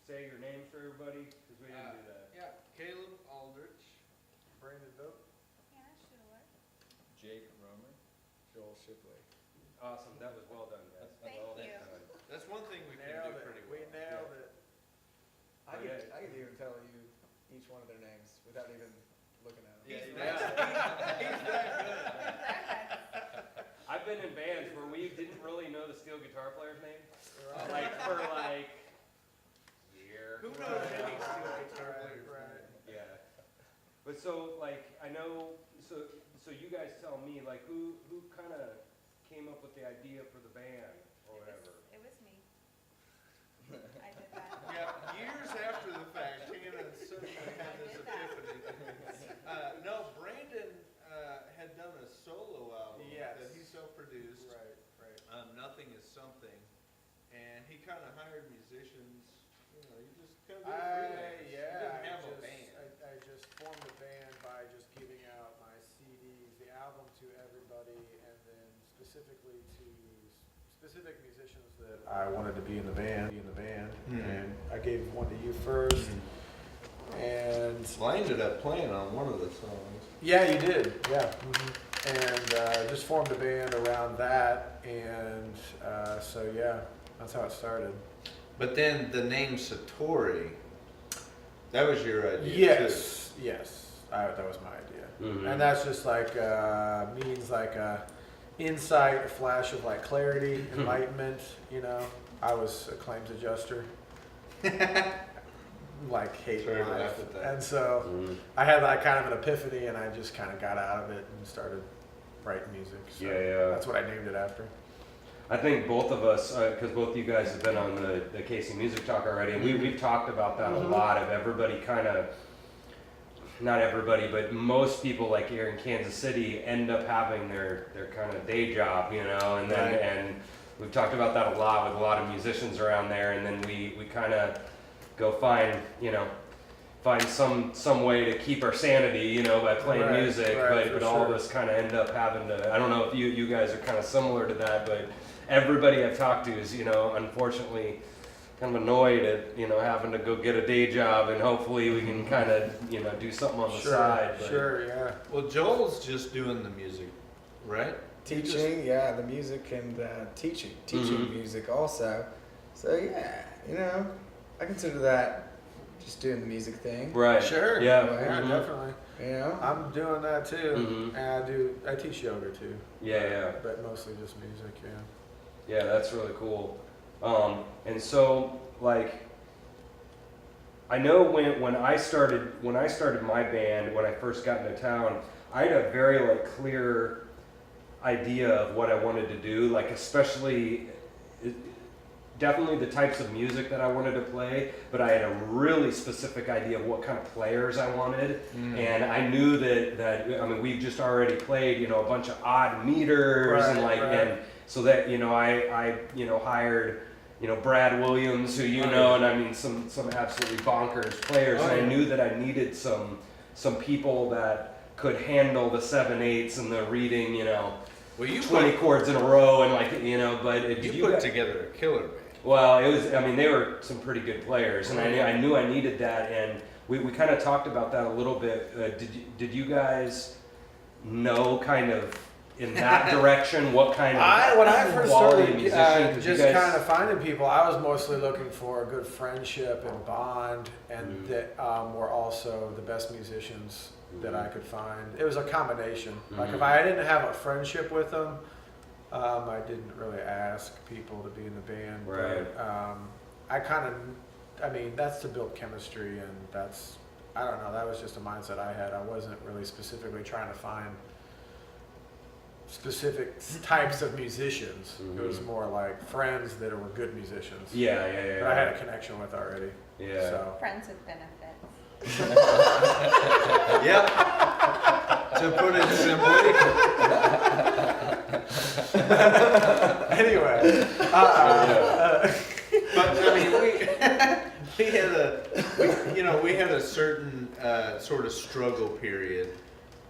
say your names for everybody? Because we didn't do that. Yeah, Caleb Aldrich. Brandon Vogt. Hannah Schuler. Jake Romer. Joel Shipley. Awesome, that was well done, guys. Thank Well you. done. That's one thing we can do Nailed it. pretty We well. nailed it. I could even tell you each one of their names without even looking at them. He's Yeah. that good. I've been in bands where we didn't really know the steel guitar player's name, Right. like for like a year. Who knows any steel Right, guitar players? right. Yeah. But so like I know so you guys tell me like who kind of came up with the idea for the band or whatever. It was me. I did that. Yeah, years after the fact, Hannah suddenly had this epiphany. No, Brandon had done a solo album Yes. that he self-produced. Right, right. Nothing is something, and he kind of hired musicians. You know, you just kind of freelance. You didn't have a band. I just formed a band by just giving out my CDs, the album to everybody, and then specifically to specific musicians that I wanted to be in the band. And I gave one to you first, and Well, I ended up playing on one of the songs. yeah, you did, yeah. And just formed a band around that, and so yeah, that's how it started. But then the name Satori, that was your idea Yes, that was my idea. Mhm. And that's just like means like a insight, a flash of like clarity, enlightenment. You know, I was a claims adjuster, like hate Sorry to life, laugh at that. and so Mhm. I had like kind of an epiphany, and I just kind of got out of it and started writing music. So Yeah. that's what I named it after. I think both of us, because both you guys have been on the Casey Music Talk already, and we've talked about that a lot, of everybody kind of, not everybody, but most people like here in Kansas City end up having their kind of day job, you know, and then, Right. and we've talked about that a lot with a lot of musicians around there, and then we kind of go find some way to keep our sanity, you know, by playing Right, music, right, but for all of sure. us kind of end up having to, I don't know if you guys are kind of similar to that, but everybody I've talked to is, you know, unfortunately kind of annoyed at, you know, having to go get a day job, and hopefully we can kind of, you know, do something on the side. But Sure, yeah. Well, Joel's just doing the music, right? Teaching, yeah, the music and teaching Mhm. music also. So yeah, you know, I consider that just doing the music thing. Right. Sure. Yeah. Yeah, Mhm. definitely. You know, I'm doing that too, Mhm. and I teach yoga too. Yeah. But mostly just music, yeah. Yeah, that's really cool. And so, like, I know when I started my band, when I first got into town, I had a very like clear idea of what I wanted to do, like especially definitely the types of music that I wanted to play, but I had a really specific idea of what kind of players I wanted. And I knew that I mean, we've just already played, you know, a bunch of odd meters and Right, like, right. and so that, you know, I you know, hired, you know, Brad Williams, who you know, and I mean some absolutely bonkers players, and I knew that I needed some people that could handle the 7/8 and the reading, you know, Well, you 20 chords in a row, and like, you know, but you put together a killer band. well, it was, I mean, they were some pretty good players, and I knew I needed that, and we kind of talked about that a little bit. Did you guys know kind of in that direction what kind of When I first quality started musician? 'Cause you just guys- kind of finding people, I was mostly looking for a good friendship and bond, and that were also the best musicians that I could find. It was a combination. Like if I didn't have a friendship with them, I didn't really ask people to be in the band. Right. But I mean, that's to build chemistry, and that's, I don't know, that was just a mindset I had. I wasn't really specifically trying to find specific types of musicians. It was more like friends that were good musicians. Yeah. That I had a connection with already. Yeah. So. Friends with benefits. Yep. To put it simply. Anyway. But I mean, we had a certain sort of struggle period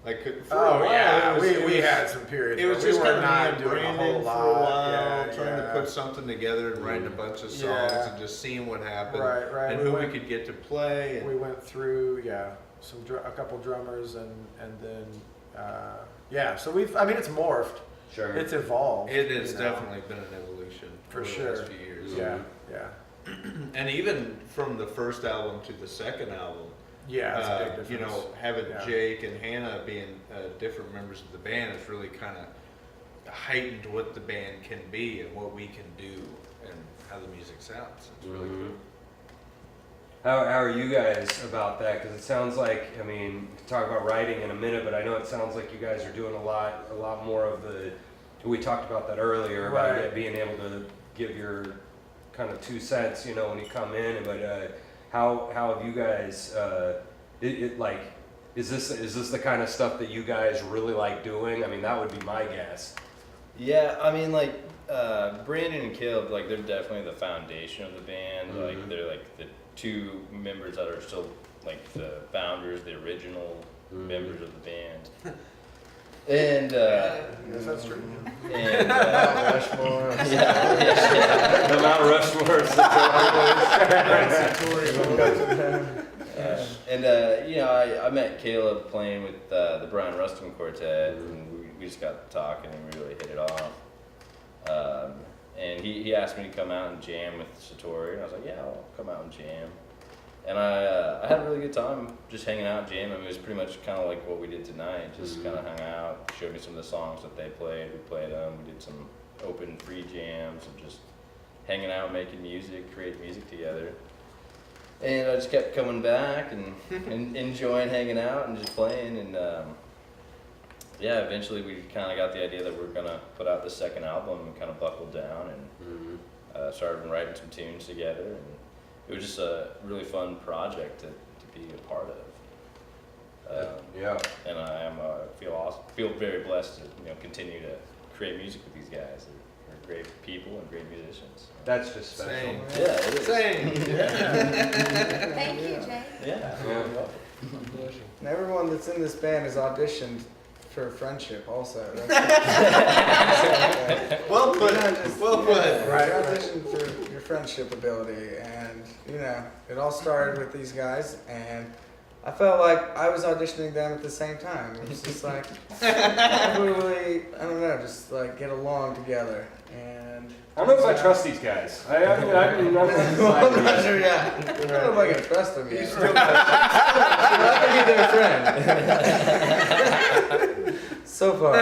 Like for a Oh while, yeah, it was, we had some periods. It was where we just were kind of not me and doing a Brandon whole for lot. a while, Yeah, trying to yeah. put something together and writing a bunch of songs Yeah. and just seeing what happened Right. and We who went- we could get to play. And We went through a couple drummers and then so it's morphed. Sure. It's evolved. it has you know. definitely been an evolution For over sure. the last few years. Yeah, And even from the first album to the second album, yeah. It's a big difference. you know, having Yeah. Jake and Hannah being different members of the band has really kind of heightened what the band can be and what we can do and how the music sounds. It's really Mhm. cool. How are you guys about that? Because it sounds like, I mean, we can talk about writing in a minute, but I know it sounds like you guys are doing a lot more of the. We talked about that earlier about Right. it being able to give your kind of 2 cents, you know, when you come in. But how have you guys? Like, is this the kind of stuff that you guys really like doing? I mean, that would be my guess. Yeah, I mean, like, Brandon and Caleb, like, they're definitely the foundation of the band. Mhm. Like, they're like the 2 members that are still like the founders, the original Mhm. members of the band. And Yes, that's true. and Mount Rushmore. yeah, The Mount Rushmore. and you know, I met Caleb playing with the Brian Rustin Quartet, and we just got talking and we really hit it off. And he asked me to come out and jam with Satori, and I was like, yeah, I'll come out and jam. And I had a really good time just hanging out, jamming. I mean, it was pretty much kind of like what we did tonight. Just kind of hung out, showed me some of the songs that they played. We played them. We did some open free jams and just hanging out, making music, creating music together. And I just kept coming back and enjoying hanging out and just playing. And yeah, eventually we kind of got the idea that we were gonna put out the second album and kind of buckled down and started writing some tunes together. And it was just a really fun project to be a part of. Yeah. And I am feel very blessed to continue to create music with these guys. They're great people and great musicians. That's just special. Same. Yeah, it is. Same. Thank you, Jay. Yeah. Yeah. And everyone that's in this band has auditioned for friendship also. Well put. Well put. Right. Auditioned for your friendship ability, and it all started with these guys, and I felt like I was auditioning them at the same time. It was just like really, I don't know, just like get along together. And I don't know if I trust these guys. I mean, I'm not I'm not sure. Yeah, I don't know if I can trust them yet. I can be their friend. So far.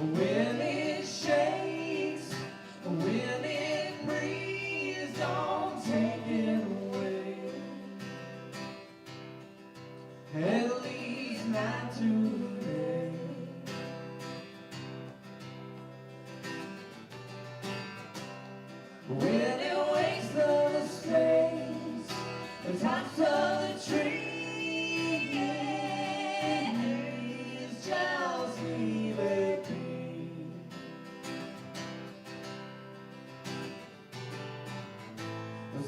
When it shakes, when it breathes, don't take it away. At least not today. When it wakes up the space, the tops of the trees, just leave it be.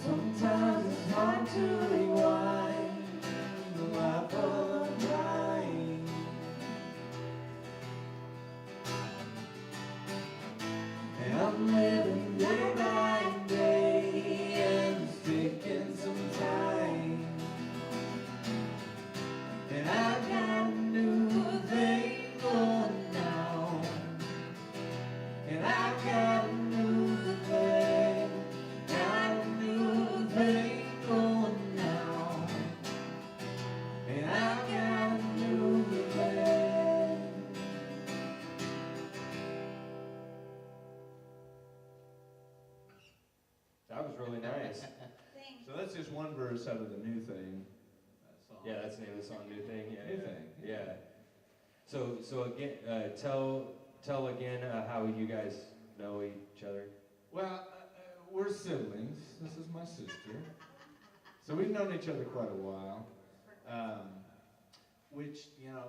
Sometimes it's hard to rewind the life of a mind. And I'm living day by day and it's taking some time. And I've got a new thing going now. And I've got a new thing. Got a new thing going now. And I've got a new thing. That was really nice. Thanks. So that's just one verse out of the new thing. That song. Yeah, that's the name of the song, New Thing. Yeah, New yeah. Thing, yeah. Yeah. So again, tell again how you guys know each other. Well, we're siblings. This is my sister. So we've known each other quite a while. Which, you know,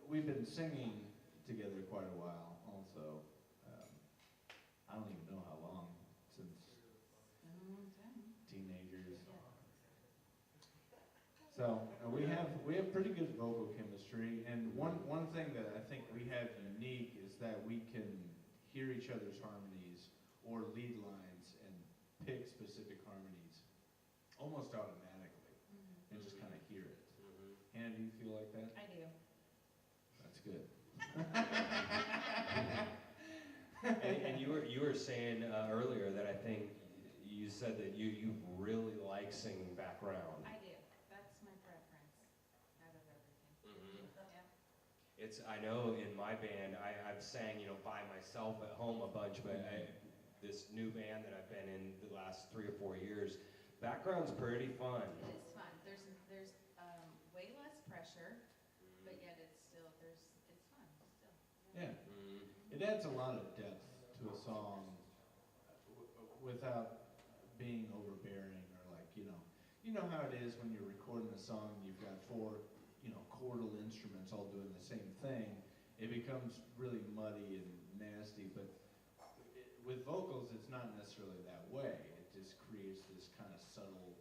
we've been singing together quite a while also. I don't even know how long, since teenagers. So we have pretty good vocal chemistry, and one thing that I think we have unique is that we can hear each other's harmonies or lead lines and pick specific harmonies almost automatically and just kind of hear it. Hannah, do you feel like that? I do. That's good. And you were saying earlier that I think you said that you really like singing background. I do. That's my preference out of everything. Yeah. It's I know in my band I've sang by myself at home a bunch, but this new band that I've been in the last 3 or 4 years, background's pretty fun. It is fun. There's way less pressure, but yet it's fun still. Yeah. It adds a lot of depth to a song without being overbearing or like, you know how it is when you're recording a song and you've got 4, chordal instruments all doing the same thing. It becomes really muddy and nasty, but with vocals, it's not necessarily that way. It just creates this kind of subtle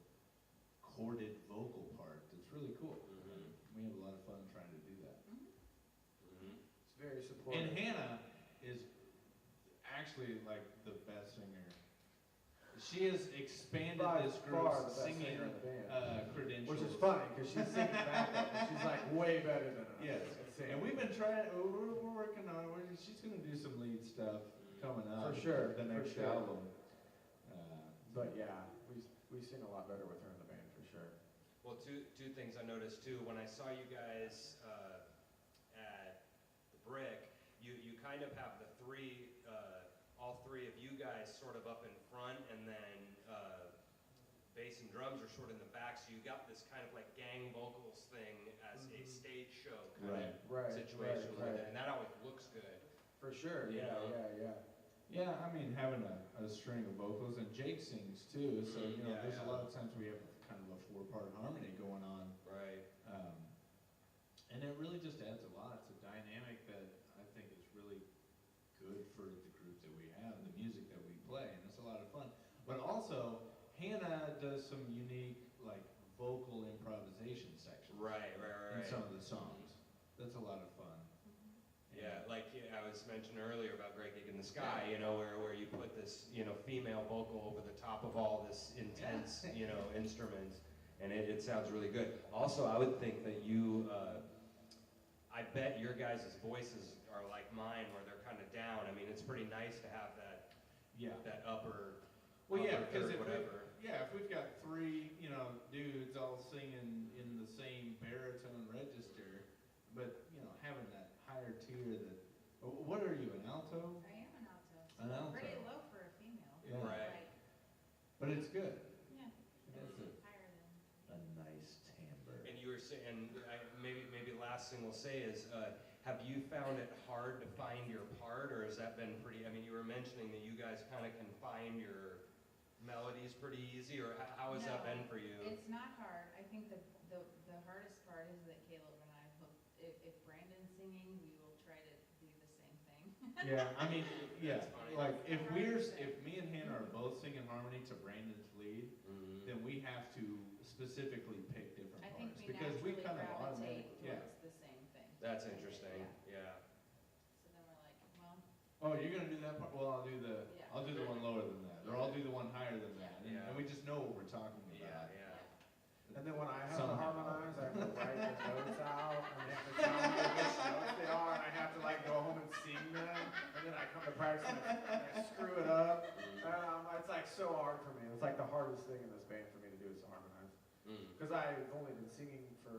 chorded vocal part that's really cool. We have a lot of fun trying to do that. It's very supportive. And Hannah is actually like the best singer. She has expanded By this far group's the best singing singer in the band. credentials. Which is funny because she's singing backup and she's like way better than us. Yes, at singing. and we've been trying. We're working on it. She's going to do some lead stuff coming up. For sure, the next for sure. album. But yeah, we sing a lot better with her in the band for sure. Well, two things I noticed too. When I saw you guys at the Brick, you kind of have the all three of you guys sort of up in front, and then bass and drums are sort of in the back. So you got this kind of like gang vocals thing as a stage show kind Right. of situation with right. it, and that always looks good. For sure. You know? Yeah. Yeah, I mean, having a string of vocals, and Jake sings too, so Yeah, there's yeah. a lot of times we have kind of a 4-part harmony going on, Right. and it really just adds a lot. It's a dynamic that I think is really good for the group that we have, the music that we play, and it's a lot of fun. But also, Hannah does some unique, like, vocal improvisation sections Right. in some of the songs. That's a lot of fun. Yeah, like I was mentioning earlier about Great Gig in the Sky, where you put this, female vocal over the top of all this intense, instruments, and it sounds really good. Also, I would think that I bet your guys' voices are like mine, where they're kind of down. I mean, it's pretty nice to have that, Yeah. that upper, Well, yeah, upper because third, whatever. if we've got 3, dudes all singing in the same baritone register, but having that higher tier that What are you, an alto? I am an alto. An alto. Pretty low for a female. Yeah. Right. Like, But it's good. yeah, It has it's higher than. a nice timbre. And you were saying, maybe last thing we'll say is, have you found it hard to find your part, or has that been pretty? I mean, you were mentioning that you guys kind of can find your melodies pretty easy, or how has that No, been for you? It's not hard. I think the hardest part is that Caleb and I, if Brandon's singing, we will try to do the same thing. Yeah, I mean, yeah, That's funny. like if me and Hannah are both singing harmony to Brandon's lead, then we have to specifically pick different I think parts we because we naturally kind of gravitate automatically, yeah. towards the same thing. That's interesting. Yeah. Yeah. So then we're like, well, Oh, you're gonna do that part? Well, I'll do the Yeah. one lower than that, or I'll do the one higher than that, Yeah. and we just know what we're talking Yeah. about. Yeah. And then when I have to Somehow. harmonize, I have to write the notes out, and they have to tell me which notes they are, and I have to like go home and sing them, and then I come to practice and I screw it up. It's like so hard for me. It's like the hardest thing in this band for me to do is to harmonize. Because I've only been singing for,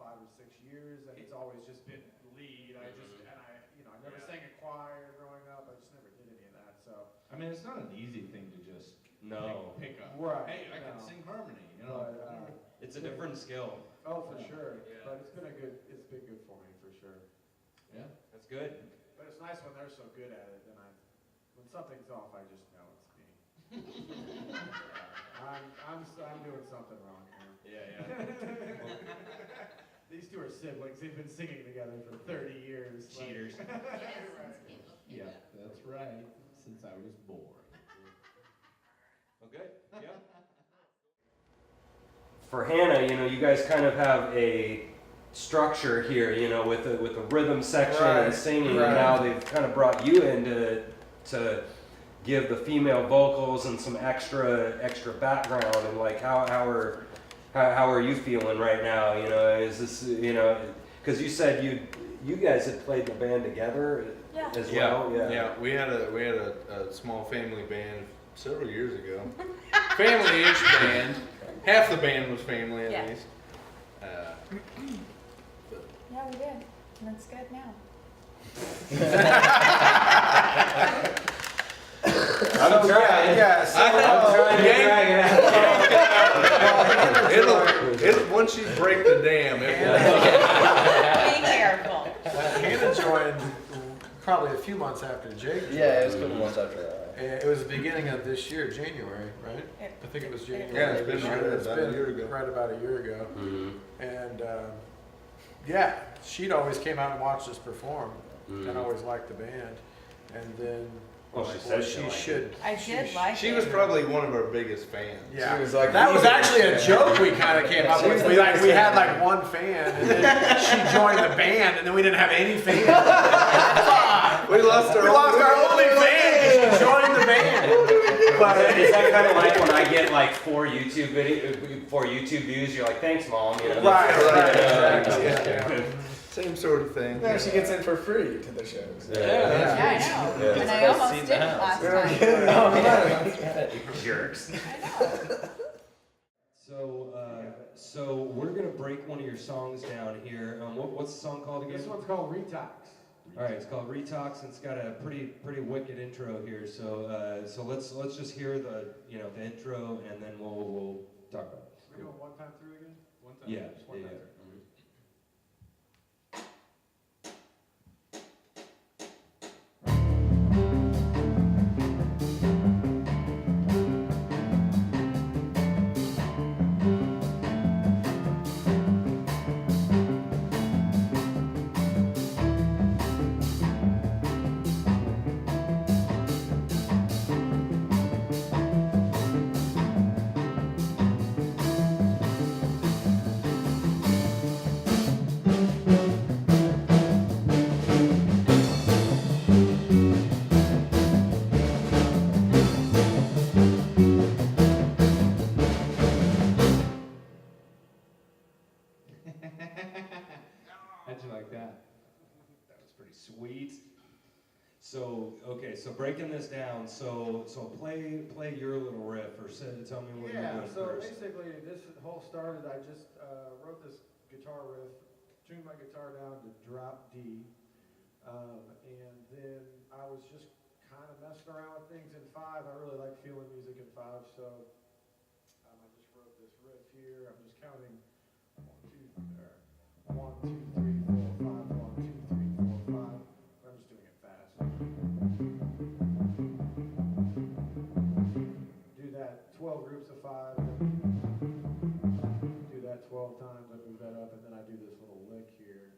5 or 6 years, and it's always just been lead. I never Yeah. sang in choir growing up. I just never did any of that, so. I mean, it's not an easy thing to just No. pick up. Right, Hey, I can no. sing harmony, you know. But, It's a different skill. oh, for sure. Yeah. But it's been good for me, for sure. Yeah. That's good. But it's nice when they're so good at it, then when something's off, I just know it's me. I'm doing something wrong here. Yeah. These two are siblings. They've been singing together for 30 years. like- Cheaters. yes, since Caleb. Yeah, that's right. Since I was born. Well, good. Yeah. For Hannah, you guys kind of have a structure here, with the rhythm section and Right, singing. right. And now they've kind of brought you in to give the female vocals and some extra background. And like, how are you feeling right now? Is this because you said you guys had played the band together as well. Yeah, we had a small family band several years ago. Family-ish band. Half the band was family at Yeah. least. Yeah, we did. And it's good now. I'm trying. Yeah, so, I'm trying to drag it out. It'll once you break the dam, Be careful. Hannah joined probably a few months after Jake joined. Yeah, it was a couple months after that. And it was the beginning of this year, January, right? I think it was January. Yeah, it's been this year. right It's about been a year ago. Right about a year ago. Mhm. And yeah, she'd always came out and watched us perform, Mhm. and always liked the band. And then, Well, she like, said she liked should. I did like She it. was probably one of our biggest fans. Yeah, She was like, that was "These are actually a fans." joke we kind of came up She was with. the biggest We had fan. like one fan, and then she joined the band, and then we didn't have any fans. We lost our only fan because she joined the band. Is that kind of like when I get like 4 YouTube views? You're like, thanks, mom. Right, Yeah. exactly. Yeah. Same sort of thing. No, she gets in for free to the shows. Yeah. Yeah, I know. Yeah. And I It's almost seen the didn't house. last time. Jerks. I know. So we're gonna break one of your songs down here. What's the song called again? This one's called Retox. All right, it's called Retox, and it's got a pretty wicked intro here. So let's just hear the the intro, and then we'll talk about it. We're going one time through again? One time. Yeah, Just one yeah. time through. How'd you like that? That was pretty sweet. So breaking this down. So play your little riff, or tell me what you're Yeah, doing so first. basically this whole started, I just wrote this guitar riff, tuned my guitar down to drop D, And then I was just kind of messing around with things in 5. I really like feeling music in 5, so I just wrote this riff here. I'm just counting 1, 2, 3, 4, 5, 1, 2, 3, 4, 5. I'm just doing it fast. Do that 12 groups of 5. Do that 12 times. I move that up, and then I do this little lick here.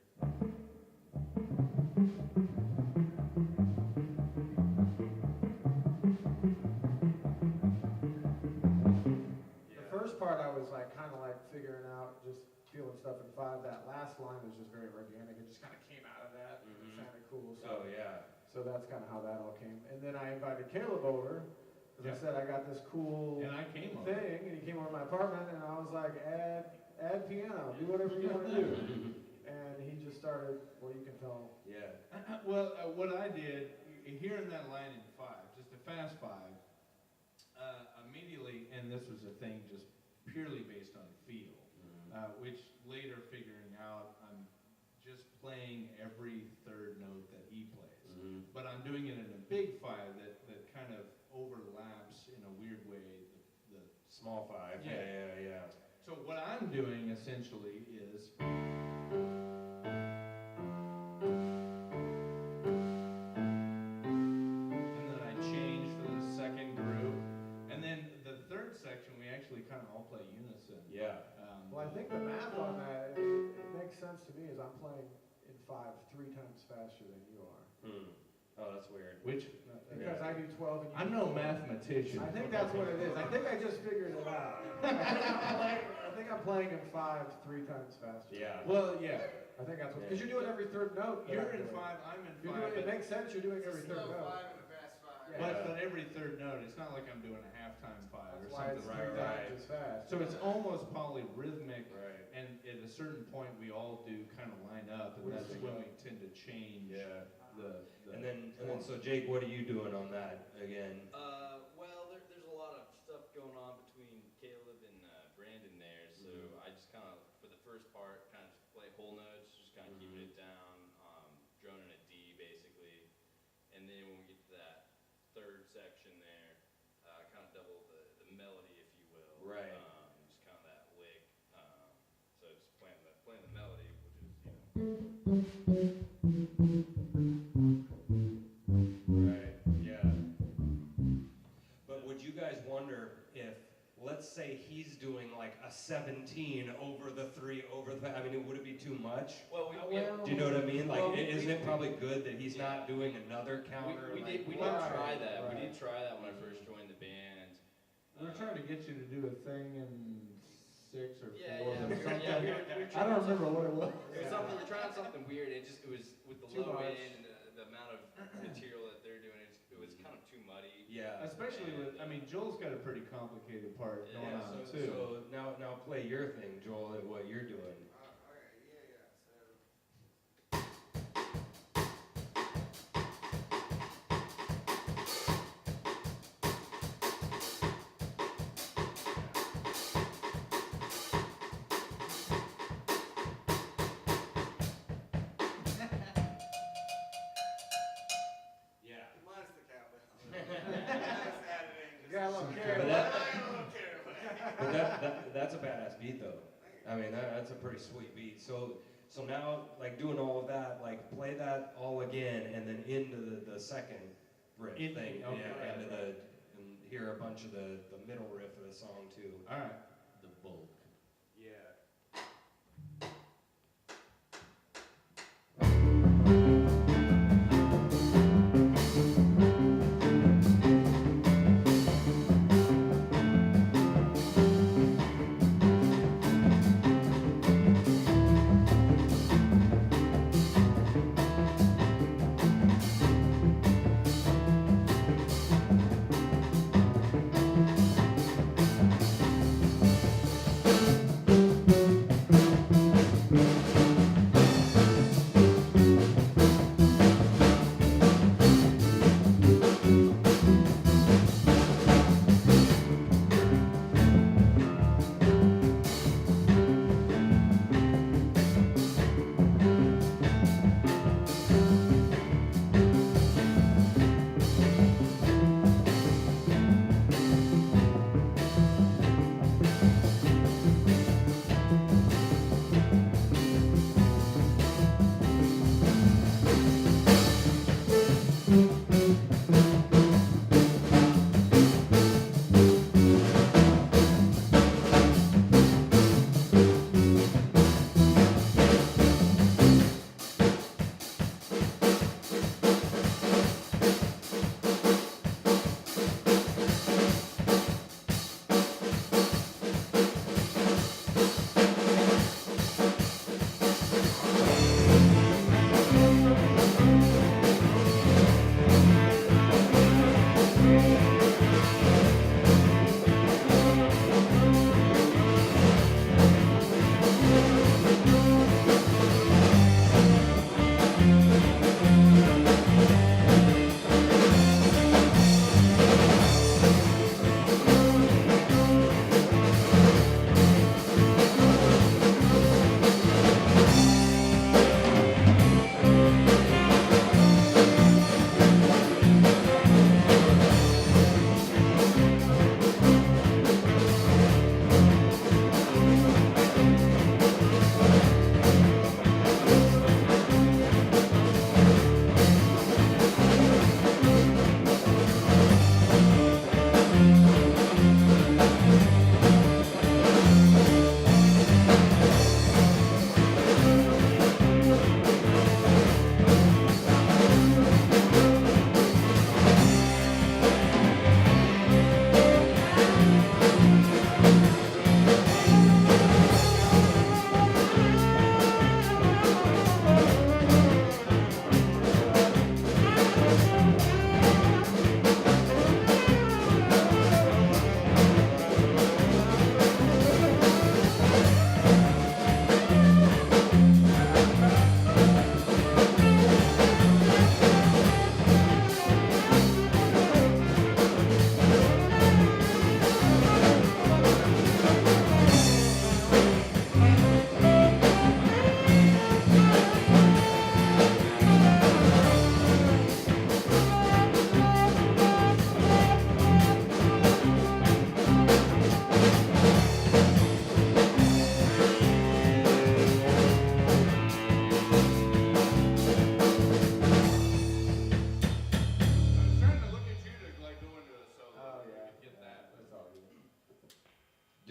The first part I was like kind of like figuring out, just feeling stuff in 5. That last line was just very organic. It just kind of came out of that. It sounded cool. So, Oh yeah. so that's kind of how that all came. And then I invited Caleb over. As I said, I got this cool And I came over. thing, and he came over to my apartment, and I was like, add piano, do whatever you want to do. And he just started, well, you can tell. Yeah. Well, what I did, hearing that line in 5, just a fast 5, immediately, and this was a thing just purely based on feel, which later figuring out I'm just playing every third note that he plays. But I'm doing it in a big 5 that kind of overlaps in a weird way the Small 5. Yeah. Yeah. So what I'm doing essentially is and then I change for the second group, and then the third section we actually kind of all play unison. Yeah. Well, I think the math on that, it makes sense to me, is I'm playing in 5 3 times faster than you are. Oh, that's weird. Which Because I do 12 and you I'm do no 12. mathematician. I think that's what it is. I think I just figured it out. I think I'm playing in 5 3 times faster. Yeah. Well, yeah. I think that's what, because you're doing every third note. that You're I'm in doing. 5, I'm in You're 5. doing, it makes sense, you're doing every third note. and a fast 5. Yeah. But every third note, it's not like I'm doing a halftime 5 or That's why it's something 3 like right. times as fast. So it's almost polyrhythmic, Right. and at a certain point, we all do kind of line up, and We that's sync when up. we tend to change Yeah. the And then so Jake, what are you doing on that again? Well, there's a lot of stuff going on between Caleb and Brandon there, so I just kind of, for the first part, kind of just play whole notes, just kind of keeping it down, droning a D basically, and then when we get to that third section there, kind of double the melody, if you will. Right. Just kind of that lick. So just playing the melody, which is, Right. Yeah. But would you guys wonder if, let's say he's doing like a 17 over the 3 over the, I mean, would it be too much? Well, Do you know what I mean? Like, Well, isn't it we- probably good that he's not doing another counter? we like, did Right, try that. right. We did try that when I first joined the band. We were trying to get you to do a thing in 6 or 4 Yeah, or something. yeah. We were I don't remember what it was. It was something, we're trying something weird. It was with the Too low much. end and the amount of material that they're doing. It was kind of too muddy. Yeah. Especially with, I mean, Joel's got a pretty complicated part going Yeah, on So, too. so now play your thing, Joel, and what you're doing. Yeah. Minus the cowbell. You got a little But carried away. that's a badass beat though. I mean, that's a pretty sweet beat. So now, like doing all of that, like play that all again, and then into the second riff In- thing, okay, yeah, into right. and hear a bunch of the middle riff of the song too. All right. The bulk. Yeah.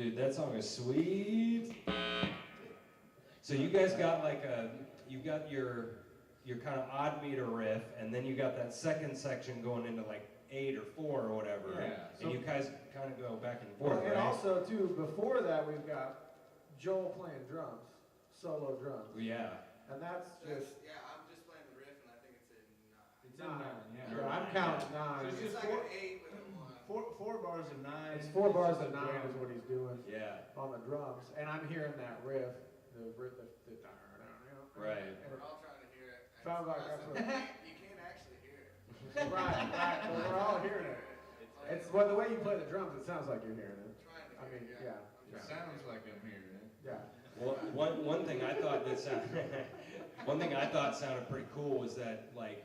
Dude, that song is sweet. So you guys got like you got your kind of odd meter riff, and then you got that second section going into like 8 or 4 or whatever. Yeah, And you guys kind of go back and forth, Well, and right? also too, before that, we've got Joel playing drums, solo drums, Yeah. and that's just. Yeah, I'm just playing the riff, and I think it's in 9. It's in 9, yeah. Yeah, I'm counting 9. It's It's just like four- an 8 with a 1. Four bars of 9. It's 4 bars It's of just 9 a is drum. what he's doing Yeah. on the drums, and I'm hearing that riff, the Right. and We're all trying to hear it. and Sounds it's like that's awesome. what- You can't actually hear it. right, well, we're all hearing it. It's well, the way you play the drums, it sounds like you're hearing it. Trying to I hear mean, it, yeah, It sounds like I'm hearing it. yeah. Well, one thing I thought that sounded one thing I thought sounded pretty cool was that like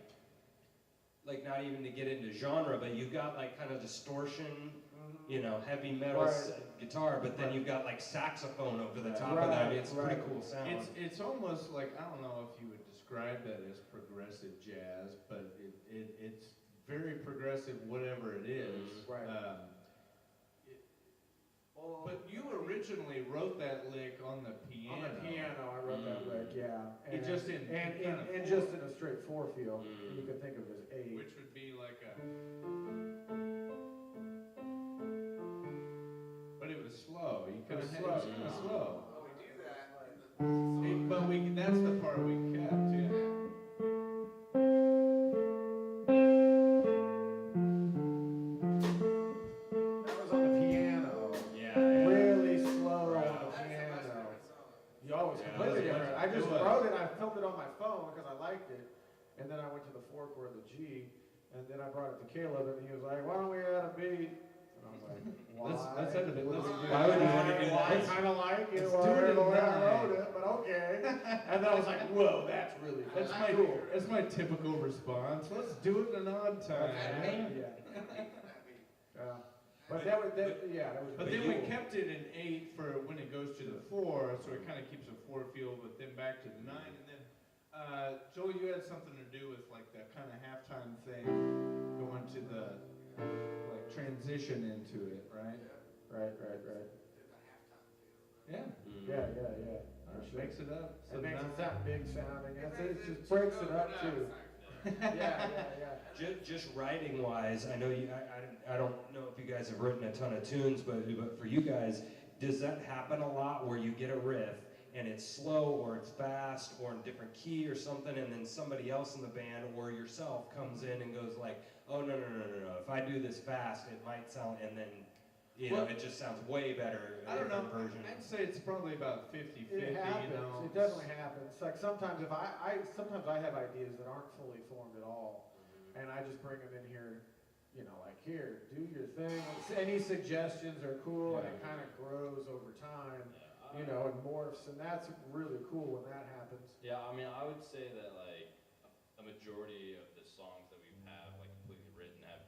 not even to get into genre, but you got like kind of distortion, you know, heavy metal guitar, but then you've got like saxophone over the top of that. I mean, it's a pretty cool sound. It's almost like, I don't know if you would describe that as progressive jazz, but it's very progressive, whatever it is. Right. But you originally wrote that lick on the piano. On the piano, I wrote that lick, yeah. It just in and kind of and just in a straight 4 feel. You can think of it as 8. Which would be like a. But it was slow. You kind of slow. It was kind of slow. Well, we do that in the But that's the part we kept. Yeah. That was on the piano. Yeah. Really slow on the That's a much piano. different song. You always Yeah, completely it was- different. I just it was. wrote it, I filmed it on my phone because I liked it. And then I went to the 4 chord, the G, and then I brought it to Caleb and he was like, why don't we add a beat? And I was like, why? Let's add a bit. Let's do Why would you want to do I that? kind of like it. Let's Well, do it I in don't know how I 9. wrote it, but okay. And then I was like, whoa, that's really That's my cool. that's my typical response. Let's do it in an odd time. Yeah. Yeah. But that was, that was. But then we kept it in 8 for when it goes to the 4, so it kind of keeps a 4 feel, but then back to the 9, and then Joel, you had something to do with like that kind of halftime thing, going to the like transition into it, right? Right. Yeah. Yeah. It makes it up. It makes now- it sound big sounding. It just breaks it up too. Yeah. Just writing wise, I know you. I don't know if you guys have written a ton of tunes, but for you guys, does that happen a lot where you get a riff and it's slow or it's fast or in different key or something, and then somebody else in the band or yourself comes in and goes like, oh no, if I do this fast, it might sound, and then it just sounds way better. I don't know. Version. I'd say it's probably about 50-50. It happens. You know. It definitely happens. Like sometimes if sometimes I have ideas that aren't fully formed at all, and I just bring them in here, like here, do your thing. Any suggestions are cool, and it kind of grows over time, and morphs, and that's really cool when that happens. Yeah, I mean, I would say that like a majority of the songs that we have like completely written have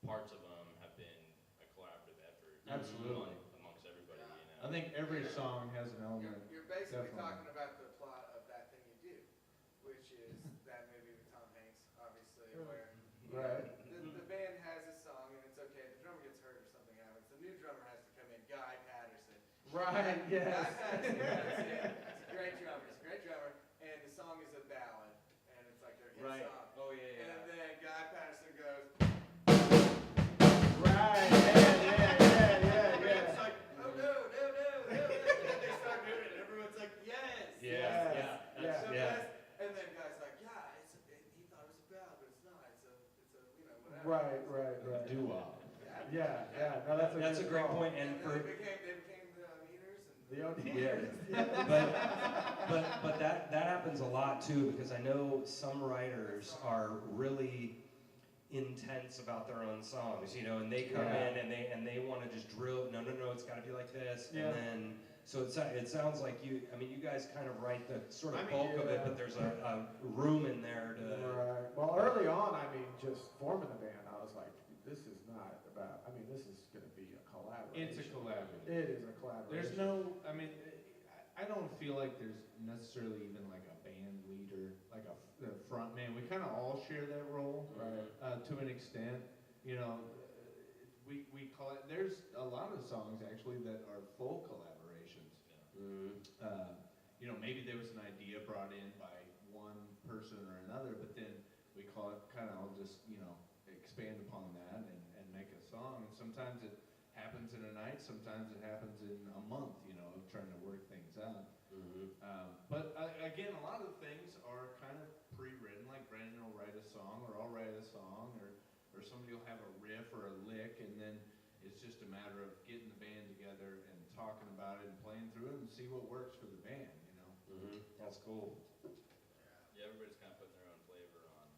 parts of them have been a collaborative effort. Absolutely. Amongst everybody, I think every song has an element. You're basically Definitely. talking about the plot of That Thing You Do, which is that movie with Tom Hanks, obviously, where Right. the band has a song and it's okay. The drummer gets hurt or something happens. The new drummer has to come in, Guy Patterson. Right. Yes. Guy Patterson, he's a great drummer. He's a great drummer, and the song is a ballad, and it's like their hit song. Oh yeah. And then Guy Patterson goes, Right. and Yeah. it's like, oh no. And they start doing it, and everyone's like, yes. Yeah. So Yeah. that's- and then Guy's like, yeah, he thought it was a ballad, but it's not. It's a whatever. Right. Doo-wop. Yeah. No, that's a great call. point, And and then for they became the Eaters. And The OD. Yeah, but that happens a lot too, because I know some writers are really intense about their own songs, and they come in and they want to just drill. No, it's got to be like this, Yeah. and then so it sounds like you guys kind of write the sort of bulk of it, yeah. but there's a room in there to. Right. Well, early on, just forming the band, I was like, this is not about. This is going to be a collaboration. It's a collaborative. It is a collaboration. There's no, I don't feel like there's necessarily even like a band leader, like a front man. We kind of all share that role, Right. to an extent. we call it. There's a lot of songs actually that are full collaborations. You know, maybe there was an idea brought in by one person or another, but then we call it kind of, I'll just, you know, expand upon that and make a song. And sometimes it happens in a night, sometimes it happens in a month, you know, of trying to work things out. But again, a lot of the things are kind of pre-written, like Brandon will write a song, or I'll write a song, or somebody will have a riff or a lick, and then it's just a matter of getting the band together and talking about it and playing through it and see what works for the band, you know. That's cool. Yeah, everybody's kind of putting their own flavor on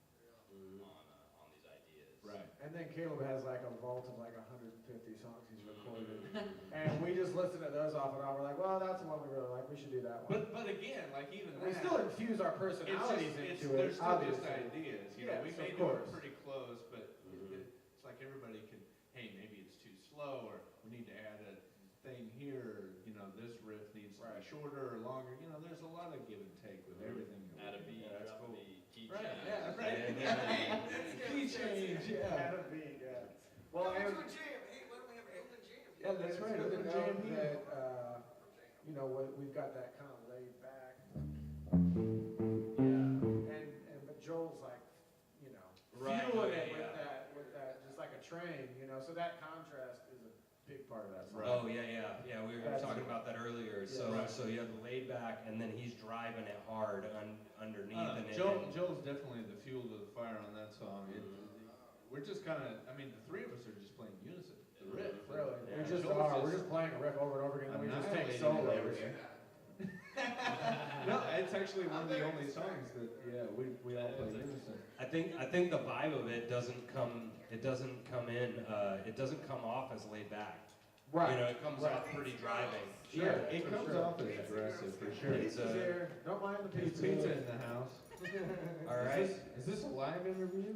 these ideas. Right. And then Caleb has like a vault of like 150 songs he's recorded. And we just listen to those off and on. We're like, well, that's the one we really like. We should do that one. But again, like even We that, still infuse our personalities into it. There's still just obviously. ideas, you know. We Yes, may of do course. it pretty close, but it's like everybody can. Hey, maybe it's too slow, or we need to add a thing here, or you know, this riff needs to be shorter or longer. You know, there's a lot of give and take with everything. Add a beat, Yeah, that's drop cool. a beat, key Right, change. yeah, right. Key change, yeah. Add a beat, yeah. Well, and, yeah, that's right. Let's Open go jam jam that, you know, we've got that kind of laid back. Yeah. But Joel's like, you know, fueling it with that, just like a train, you know. So that contrast is a big part of that song. Oh yeah. We were That's talking it. about that earlier. Yeah. So Right. so you have the laid back, and then he's driving it hard underneath. And Joel's definitely the fuel to the fire on that song. We're just kind of, I mean, the three of us are just playing unison. The riff. Really, Yeah. we just Joel's are. We're just just playing a riff over and over again, and we just take annihilating solos. everything. No, it's actually one of the only songs that we all play unison. I think the vibe of it doesn't come off as laid back. Right. You know, it comes off pretty driving. Yeah, it for comes sure. off as aggressive for sure. Pizza's here. Don't mind the pizza. Pizza in the house. All right. Is this a live interview?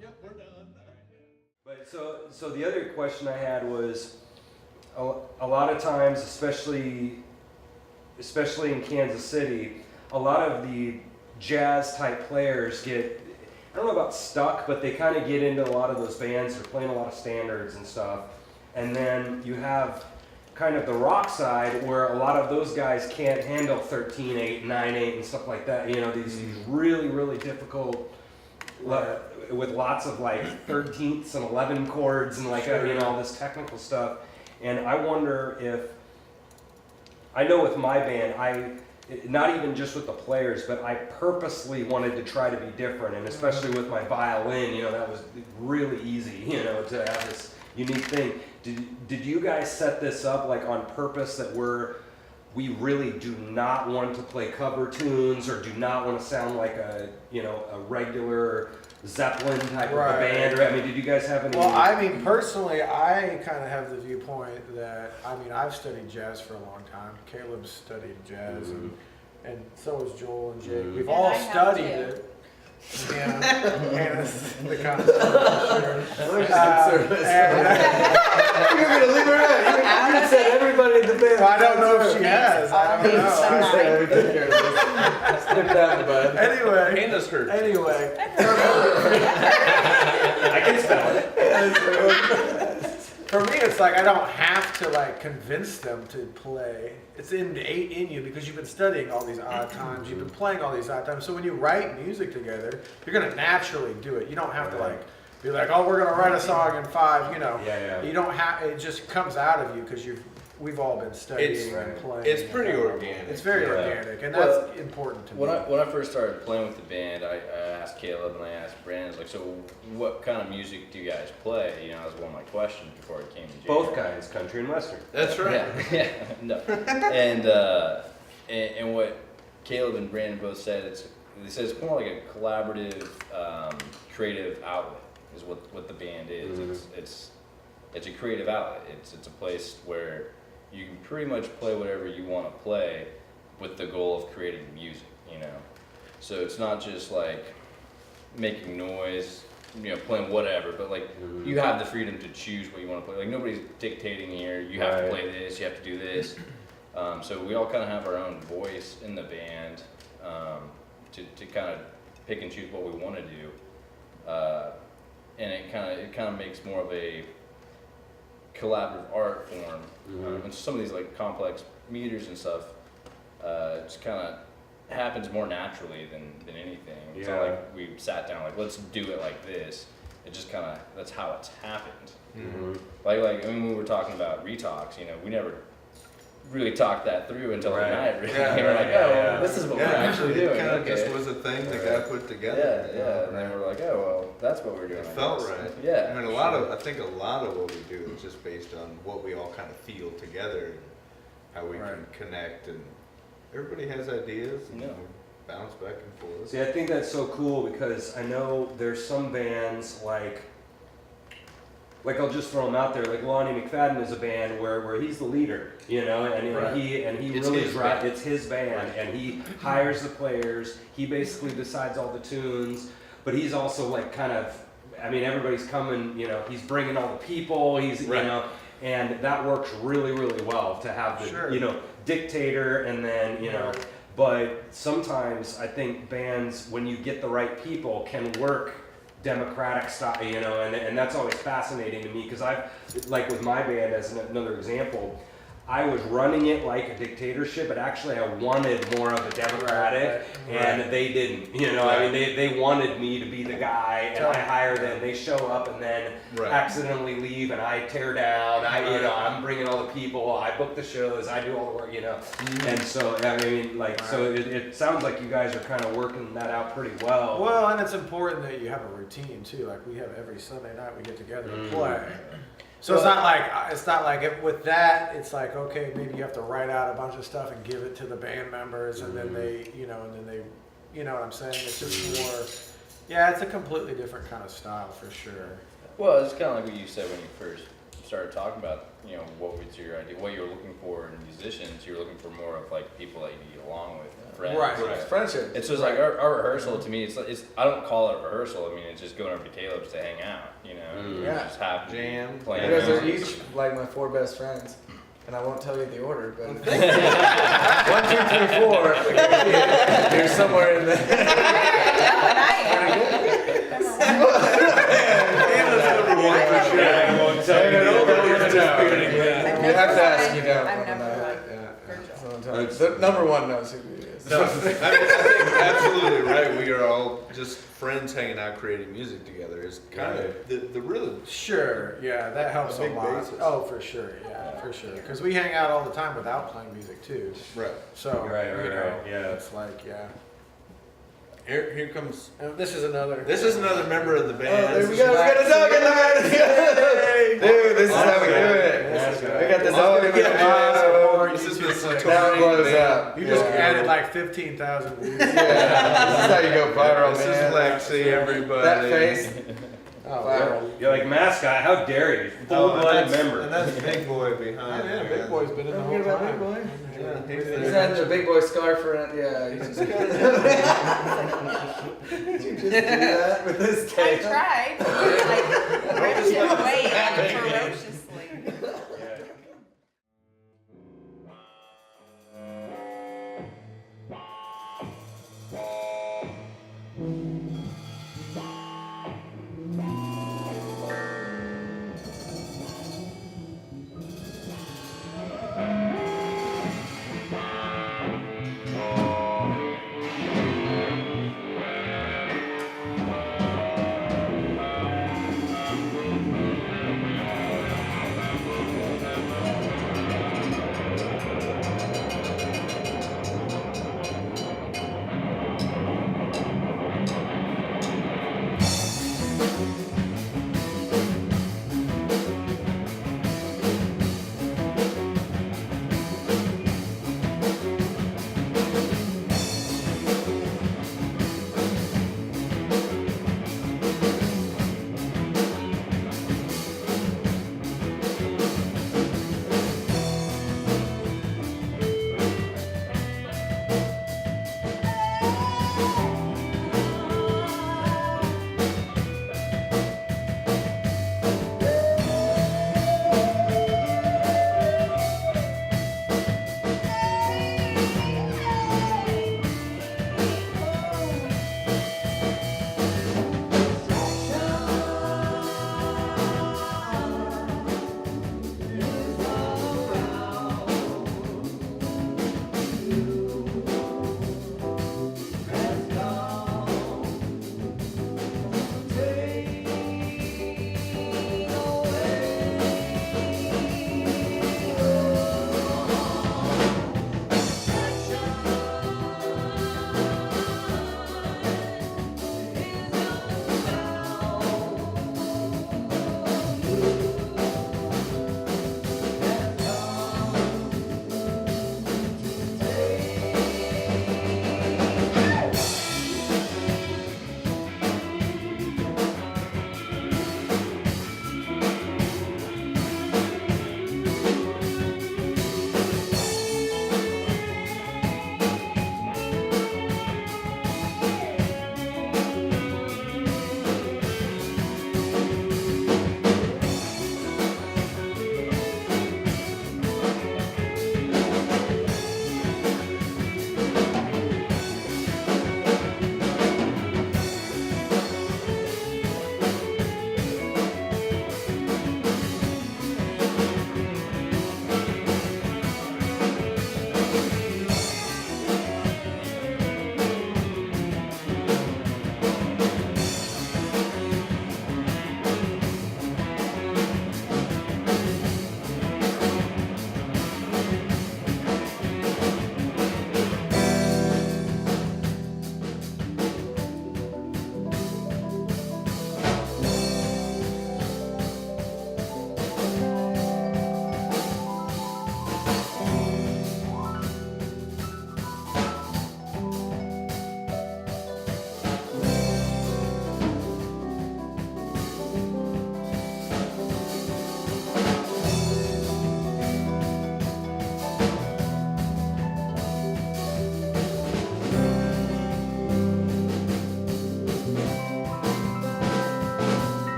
Yep, we're done. But so the other question I had was, a lot of times, especially in Kansas City, a lot of the jazz type players get, I don't know about stuck, but they kind of get into a lot of those bands. They're playing a lot of standards and stuff, and then you have kind of the rock side where a lot of those guys can't handle 13/8, 9/8, and stuff like that. You know, these really, really difficult, with lots of like 13ths and 11 chords and like you know, all this technical stuff. And I wonder if, I know with my band, not even just with the players, but I purposely wanted to try to be different, and especially with my violin, you know, that was really easy, you know, to have this unique thing. Did you guys set this up like on purpose that we really do not want to play cover tunes or do not want to sound like a regular Zeppelin type of a band? Or, I mean, did you guys have any? Well, I mean, personally, I kind of have the viewpoint that, I mean, I've studied jazz for a long time. Caleb's studied jazz, and so has Joel and Jake. We've And all I have studied too. it. Yeah, and it's the kind of stuff, sure. You're gonna leave her out. You said everybody in the band. I don't know if she has. I don't know. Say we took care of this. Slip down the bud. Anyway, Candace hurt. anyway. I can spell it. For me, it's like I don't have to like convince them to play. It's in you because you've been studying all these odd times. You've been playing all these odd times. So when you write music together, you're gonna naturally do it. You don't have to like be like, oh, we're gonna write a song in 5. You know, you don't have. It just comes out of you because we've all been studying and playing. It's pretty organic. It's very organic, and that's important to me. When I first started playing with the band, I asked Caleb and I asked Brandon, like, so what kind of music do you guys play? You know, that was one of my questions before I came to Jam. Both kinds, country and western. That's right. Yeah, no. And what Caleb and Brandon both said, they said it's more like a collaborative, creative outlet is what the band is. It's a creative outlet. It's a place where you can pretty much play whatever you want to play with the goal of creating music, you know. So it's not just like making noise, you know, playing whatever, but like you have the freedom to choose what you want to play. Like nobody's dictating here, you have to play this, you have to do this. So we all kind of have our own voice in the band to kind of pick and choose what we want to do. and it kind of makes more of a collaborative art form. And some of these like complex meters and stuff, just kind of happens more naturally than anything. It's not Yeah. like we sat down like let's do it like this. It just kind of that's how it's happened. Like I mean, when we were talking about retox, you know, we never really talked that through until Right. the night. Really. Yeah, We were like, yeah, oh, yeah. well, this is what we're Yeah, actually it doing. kind of Okay. just was a thing that got put together. Yeah, you know, yeah. And then we're like, oh well, that's what we're doing. It I felt guess. right. Yeah. I mean, I think a lot of what we do is just based on what we all kind of feel together and how we Right. can connect. And everybody has ideas and Yeah. we bounce back and forth. See, I think that's so cool because I know there's some bands like I'll just throw them out there. Like Lonnie McFadden is a band where he's the leader, you know, and Right. he It's really his drives. band. It's his band, and he hires the players. He basically decides all the tunes, but he's also like kind of. I mean, everybody's coming. You know, he's bringing all the people. He's Right. you know, and that works really well to have the Sure. you know dictator and then you know. But sometimes I think bands, when you get the right people, can work democratic style, you know, and that's always fascinating to me because I've, like with my band as another example, I was running it like a dictatorship, but actually I wanted more of a democratic, and they didn't, you know, I mean, they wanted me to be the guy, and I hire them, they show up and then Right. accidentally leave, and I tear down, you know, I'm bringing all the people, I book the shows, I do all the work, you know, and so, I mean, like, so it sounds like you guys are kind of working that out pretty well. Well, and it's important that you have a routine too. Like we have every Sunday night we get together and play. So it's not like with that. It's like okay, maybe you have to write out a bunch of stuff and give it to the band members, and then they, you know, you know what I'm saying. It's just more. Yeah, it's a completely different kind of style for sure. Well, it's kind of like what you said when you first started talking about, you know, what was your idea, what you were looking for in musicians. You were looking for more of like people that you get along with, friends. Right. It's friendship. It's just like our rehearsal to me. It's I don't call it a rehearsal. I mean, it's just going over to Caleb's to hang out. You know, Yeah. just have Jam. playing. You guys are music. each like my 4 best friends, and I won't tell you the order, but 1, 2, 3, 4. You're somewhere in there. I won't tell you the order. You have to ask, you don't. I've never know. heard. The number 1 knows who he is. No, I think absolutely right. We are all just friends hanging out, creating music together. Is kind of the really Sure, yeah, that helps A a big lot. basis. Oh, for sure, yeah, for sure. Because we hang out all the time without playing music too. right. So Right, you right, know, right, yeah. it's like yeah. Here comes. And this is another. This is another member of the band. Oh, there we go. We got a dog in the band. Dude, this is how we do it. We got this dog in the band. This is the Satori Now it blows band. up. You just Yeah. added like 15,000 views. Yeah, this is how you go viral, This man. is Lexi, everybody. That face. Oh, Viral. You're like mascot. How dare you? Full-blooded member. And that's Big Boy Oh, behind. yeah, there. Big Boy's been in the Don't whole forget about time. Big Boy. Yeah, He's had the big boy scarf around. Yeah, you just. Did you just do that with this I tape? tried. Like, ripped it away ferociously.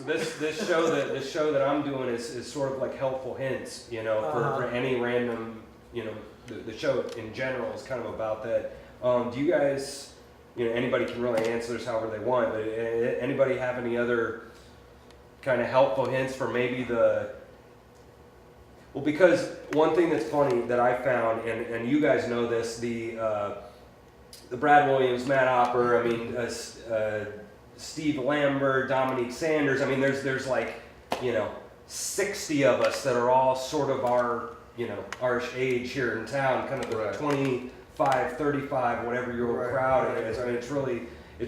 this show that I'm doing is sort of like helpful hints, you know, for any random, you know, the show in general is kind of about that. Do you guys, you know, anybody can really answer this however they want, but anybody have any other kind of helpful hints for maybe well, because one thing that's funny that I found, and you guys know this, the Brad Williams, Matt Opper, I mean, Steve Lambert, Dominique Sanders, I mean, there's like, you know, 60 of us that are all sort of our, you know, our age here in town, kind of the 25, 35, whatever your crowd is. I mean, it's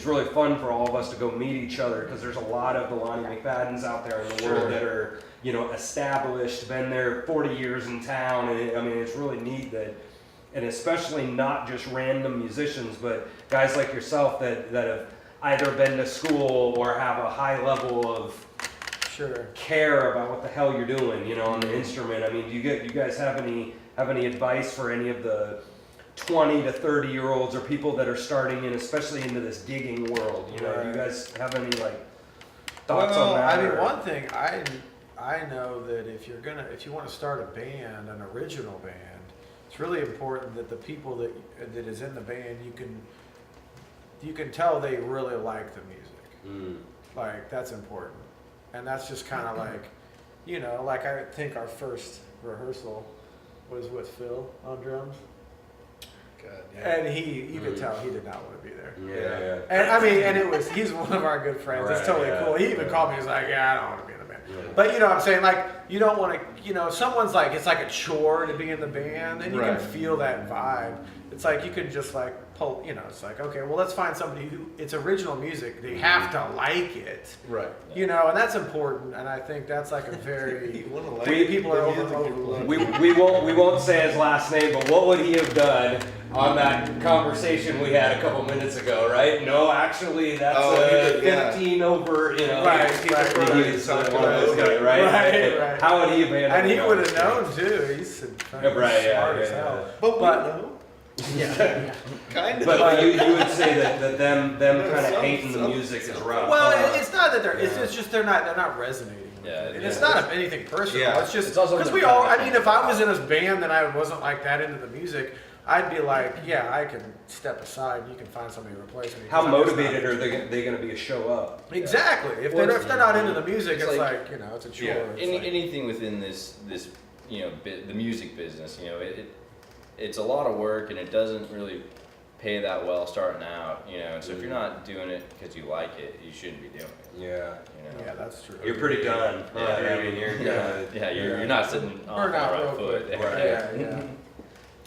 really fun for all of us to go meet each other, because there's a lot of the Lonnie McFaddens out there in the world that are, you know, established, been there 40 years in town, and I mean, it's really neat that, and especially not just random musicians, but guys like yourself that have either been to school or have a high level of care about what the hell you're doing, you know, on the instrument. I mean, do you guys have any advice for any of the 20 to 30-year-olds or people that are starting in, especially into this gigging world? You know, do you guys have any like thoughts on that? I mean, one thing I know that if you want to start a band, an original band, it's really important that the people that is in the band, you can tell they really like the music. Like, that's important. And that's just kind of like, you know, like I think our first rehearsal was with Phil on drums. God, yeah. And you could tell he did not want to be there. Yeah. And I mean, he's one of our good friends. It's totally cool. He even called me, he was like, yeah, I don't want to be in the band. Yeah. But you know what I'm saying? Like, you don't want to, you know, someone's like, it's like a chore to be in the band, and you can feel that vibe. It's like, you can just like pull, you know, it's like, okay, well, let's find somebody who, it's original music, they have to like it. Right. You know, and that's important, and I think that's like a very, We- people are over. We won't say his last name, but what would he have done on that conversation we had a couple minutes ago, right? No, actually, that's 15 over, you know. Right. He's one of those guys, right? Right. How would he have handled And he the would have conversation? known too. He's smart as hell. But know. Yeah. Kind of. But you would say that them kind of hating the music is rough. Well, it's not that it's just they're not resonating. Yeah, And it's not anything personal. Yeah. It's just It's also because the we all. I passion. mean, if I was in a band and I wasn't like that into the music, I'd be like, yeah, I can step aside. You can find somebody to replace me. How motivated are they going to be to show up? Exactly. If they're not into the music, it's like, you know, it's a chore. Yeah. It's like- Anything within this you know the music business, you know, it's a lot of work, and it doesn't really pay that well starting out, you know. And so if you're not doing it because you like it, you shouldn't be doing it. Yeah. You know? Yeah, that's true. You're pretty done. Yeah. I mean, You're not sitting on the Burn out right real foot. quick. Right. Yeah.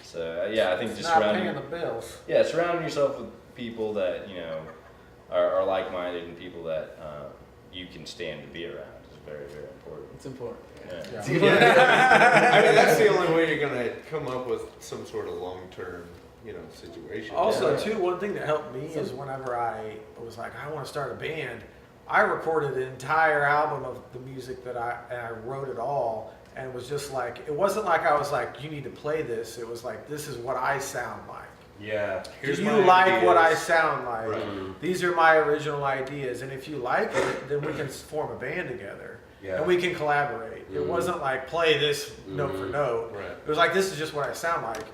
So yeah, I think It's just not paying the bills. surrounding yourself with people that, you know, are like-minded, and people that you can stand to be around is very, very important. It's important. Yeah. I mean, that's the only way you're gonna come up with some sort of long-term, you know, situation. Also, too, one thing that helped me is whenever I was like, I want to start a band, I recorded an entire album of the music and I wrote it all, and it was just like, it wasn't like I was like, you need to play this. It was like, this is what I sound like. Yeah. Here's Do my you like ideas. what I sound like? Right. These are my original ideas, and if you like it, then we can form a band together. Yeah. And we can collaborate. It wasn't like play this note for note. Right. It was like, this is just what I sound like.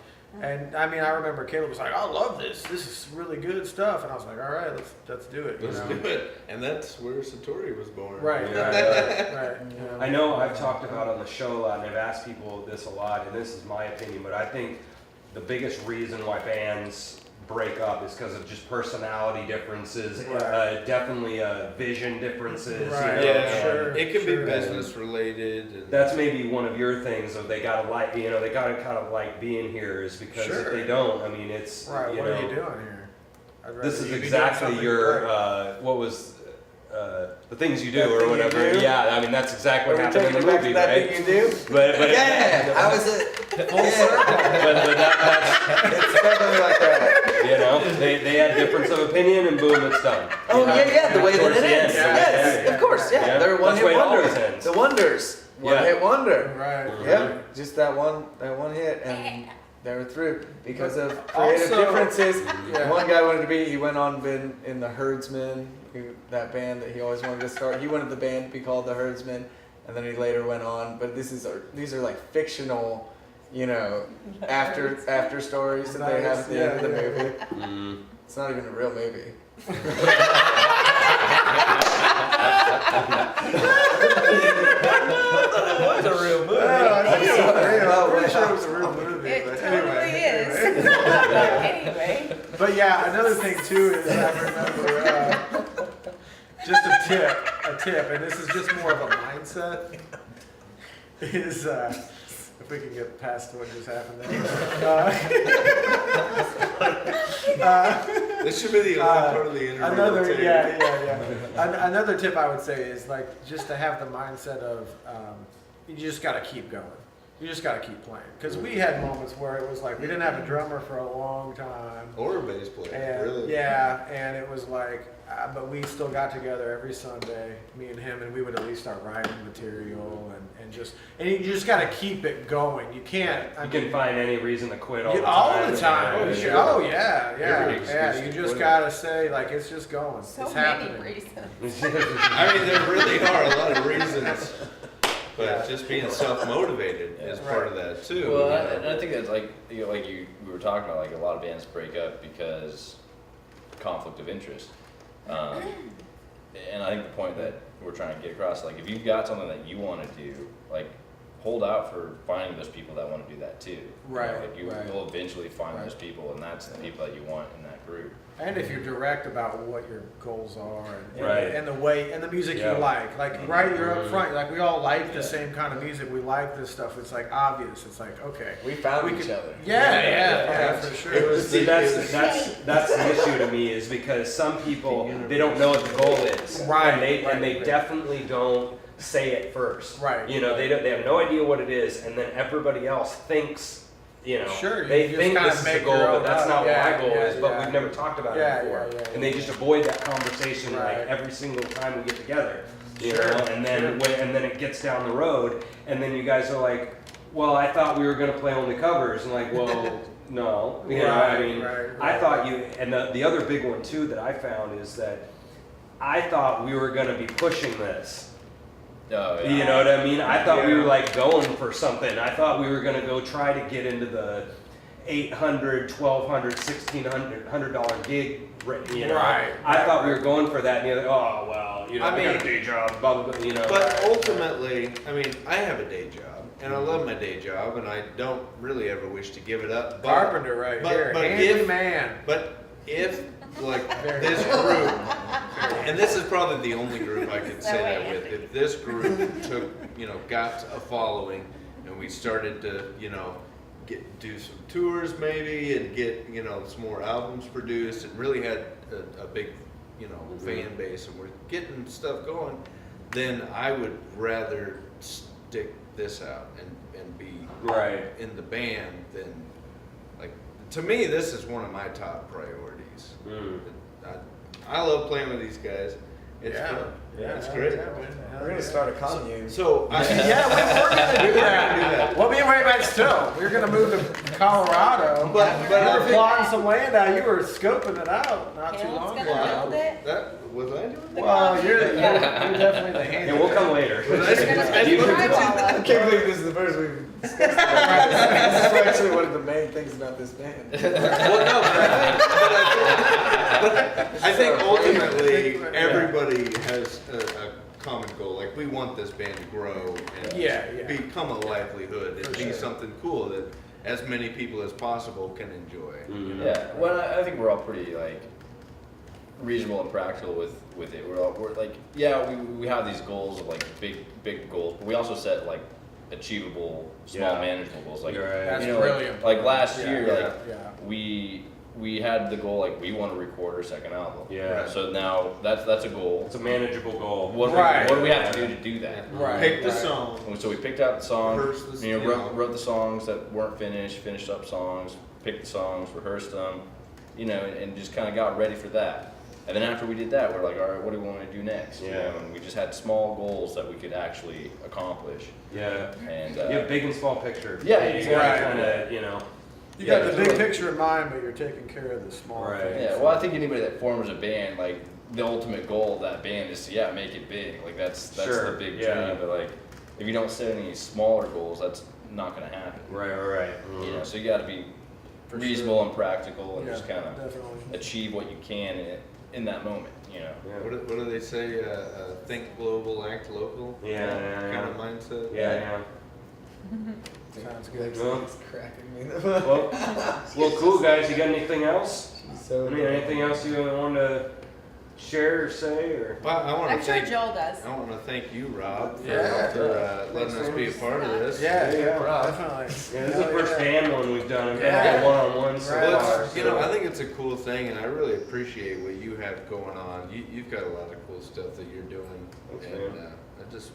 And I mean, I remember Caleb was like, I love this. This is really good stuff. And I was like, all right, let's do it. Let's do it. And that's where Satori was born. Right, Yeah. right. Yeah. I know I've talked about on the show a lot, and I've asked people this a lot, and this is my opinion, but I think the biggest reason why bands break up is because of just personality differences, Right. definitely vision differences. Right. You know, Yeah, and Sure, It can sure. be business related. And That's maybe one of your things of they gotta like, you know, they gotta kind of like being here is because if Sure. they don't, I mean, it's, Right, you what know, are you doing here? I'd rather this is you be doing exactly something your, right. what was, the things you do That or thing you whatever. do? Yeah, I mean, that's exactly what Are we happened in taking the it back to movie, that right? thing you do? But Yeah, I was a full circle. but that's, It's definitely like that. you know, they had difference of opinion and boom, it's done. Oh You know? yeah, the way that Towards it the ends. end, Yes, of course, yeah. Yeah. They're one That's the way hit it always wonder. ends. The Wonders, one Yeah. hit wonder. Right. Yep, just that one hit, and they were through because of creative Also- differences. Yeah. One guy wanted to be, he went on been in the Herdsman, that band that he always wanted to start. He wanted the band to be called the Herdsmen, and then he later went on. But these are like fictional, after stories that they have at the end of the movie. Mm. It's not even a real movie. It was a real movie. I'm pretty sure it was a real movie. It but totally anyway. Anyway. But yeah, another thing too is I remember just a tip, and this is just more of a mindset. Is if we can get past what just happened there. This should be the only part of the interview. Another tip I would say is like just to have the mindset of you just got to keep going. You just got to keep playing. Because we had moments where it was like we didn't have a drummer for a long time. Or a bass player, And, really. yeah, and it was like, but we still got together every Sunday, me and him, and we would at least start writing material and you just got to keep it going. You can't. You can find any reason to quit all the time. All the time. Yeah, Oh, sure. oh yeah, Every yeah, excuse yeah. to You just quit. gotta say like it's just going. So it's many happening. reasons. I mean, there really are a lot of reasons, but Yeah. just being self-motivated is Right. part of that too. Well, and I think that's like we were talking about, like a lot of bands break up because conflict of interest. And I think the point that we're trying to get across, like if you've got something that you want to do, like hold out for finding those people that want to do that too. Right, Like right. you'll eventually find Right. those people, and that's the people that you want in that group. And if you're direct about what your goals are and, Right. and the way and the music Yeah. you like right, you're up Mhm. front. Like we all like the Yeah. same kind of music. We like this stuff. It's like obvious. It's like okay. We found We each could- other. Yeah, for sure. It was See, that's the issue to me, is because some people, they don't know what the goal is. Right, And they right. definitely don't say it first. Right. They have no idea what it is, and then everybody else thinks, Sure, you they just think kinda this is the make goal, your but own that's up. not Yeah, what my goal yeah, is, but yeah. we've never talked about Yeah, it before. yeah, yeah, And they yeah. just avoid that conversation Right. like every single time we get together. You Sure, know, and then and then it gets down the road, and then you guys are like, well, I thought we were gonna play only covers, and like, well, no, I Right, mean, right, I right. thought you, and the other big one too that I found is that I thought we were gonna be pushing this. Oh, yeah. You know what I mean? I thought we were like going for something. I thought we were gonna go try to get into the $800, $1,200, $1,600 gig. Right, I thought we right. were going for that, and you're like, oh well, I I got mean- a day job, blah blah blah. But ultimately, I mean, I have a day job, and I love my day job, and I don't really ever wish to give it up. But, Carpenter right here, but handyman. But if, like, Very this group, and this is probably the only group I could say that with, if this group got a following, and we started to, do some tours maybe, and get, some more albums produced, and really had a big, fan base, and we're getting stuff going, then I would rather stick this out and be Right. in the band than, like, to me, this is one of my top priorities. Mm. I love playing with these guys. It's Yeah. fun. Yeah, It's great. yeah, man. Hell We're gonna yeah. start a commune. So, Yeah, we're gonna do that. We'll be way back still. We're gonna move to Colorado. But we I were think plotting some land out. You were scoping it out not too Caleb's long gonna ago. build it. that was I doing that? Well, you're definitely the handy. Yeah, we'll come later. Was I doing that? You- I can't believe this is the first we've discussed about this. This is actually one of the main things about this band. Well, no, but I think ultimately everybody has a common goal. Like, we want this band to grow and Yeah. become a livelihood and For be sure. something cool that as many people as possible can enjoy. Mhm. Yeah, well, I think we're all pretty like reasonable and practical with it. We're like, yeah, we have these goals of like big goals, but we also set like achievable, small, Yeah. manageable goals. Like, You're right. That's you know, really like, important. like last Yeah, year, yeah, like yeah. we had the goal like we want to record our second album. Yeah. So now that's a goal. It's a manageable goal. What do we have to do to do that? Right. Pick the right. song. So we picked out the songs, Rehearse the- you know, you know. wrote the songs that weren't finished, finished up songs, picked the songs, rehearsed them, and just kind of got ready for that. And then after we did that, we're like, all right, what do we want to do next? You Yeah. know, and we just had small goals that we could actually accomplish. Yeah. And You have big and small picture. Yeah, you exactly. gotta kind of, You Yeah, got the that's big right. picture in mind, but you're taking care of the small Right. things. yeah, well, I think anybody that forms a band, like the ultimate goal of that band is to make it big. Like that's Sure, the big yeah. dream. But like if you don't set any smaller goals, that's not going to happen. Right. You know, so you got to be For reasonable sure. and practical and Yeah, just kind of definitely. achieve what you can in that moment. You know. Yeah. What do they say? Think global, act local. Yeah. Kind of mindset. Yeah. Sounds good. Well, It's cracking me. well, cool guys. You got anything else? So Anything else you want to share or say or? Well, I want I'm to sure thank. Joel does. I want to thank you, Rob, Yeah. for letting us be a part of this. Yeah, Yeah. definitely. Yeah, this is Hell the first yeah. band one we've done. We've Yeah. done one-on-one so Right. Well, far. it's, you know, I think it's a cool thing, and I really appreciate what you have going on. You've got a lot of cool stuff that you're doing, Thanks, and man. I just,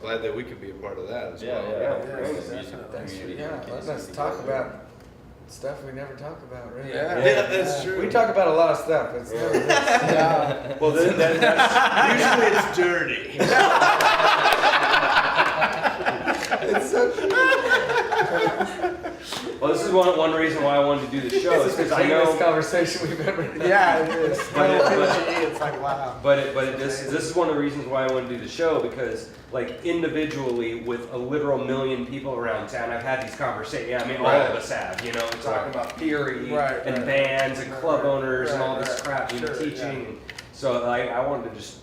glad that we could be a part of that as Yeah, well. yeah, Yeah, bring thanks. the music Thanks for community and letting kids us together. talk about stuff we never talk about, really. Yeah. Yeah, that's true. We talk about a lot of stuff. It's Yeah. really this. Yeah. Well, that's Usually it's dirty. It's so well, this is one reason why I wanted to do the show is This is the because I cleanest know. conversation we've ever had. Yeah, it is. But It's like, wow. This is one of the reasons why I want to do the show because like individually with a literal million people around town, I've had these conversations. Yeah, I mean all Right. of us have. You know, we're talking about theory Right, and right. bands and club Right, owners and right, all this right. crap and Sure, teaching. yeah. So I wanted to just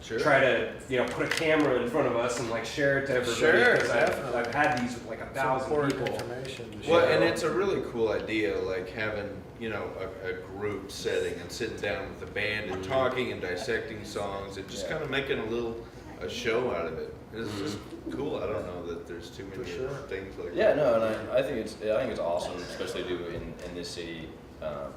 Sure. try to put a camera in front of us and like share it to everybody Sure, because definitely. I've had these with like Some 1,000 important people. information to Well, share. and it's a really cool idea, like having, a group setting and sitting down with the band and talking and dissecting songs and just kind of making a show out of it. It's just cool. I don't know that there's too many sure. things like Yeah, that. no, and I think it's awesome, especially to do in this city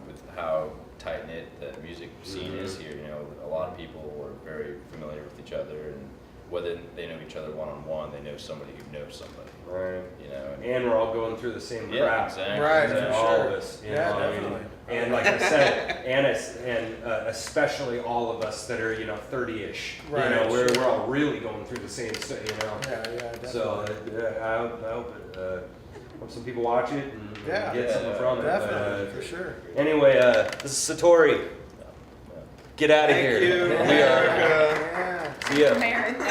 with how tight knit the music scene is here. You know, a lot of people are very familiar with each other, and whether they know each other one on one, they know somebody who knows somebody. Right. You know, And we're all going through the same yeah, crap. exactly. Right, exactly. for All sure. of us, Yeah, know, I mean, definitely. and like I said, and especially all of us that are 30-ish. Right, we're sure. all really going through the same stuff. Yeah, definitely. So I hope some people watch it and Yeah, get something from it. Definitely, But, for sure. anyway, this is Satori. Get out of Thank here. you. We are. Yeah. See ya. America.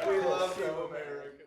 We love you, America.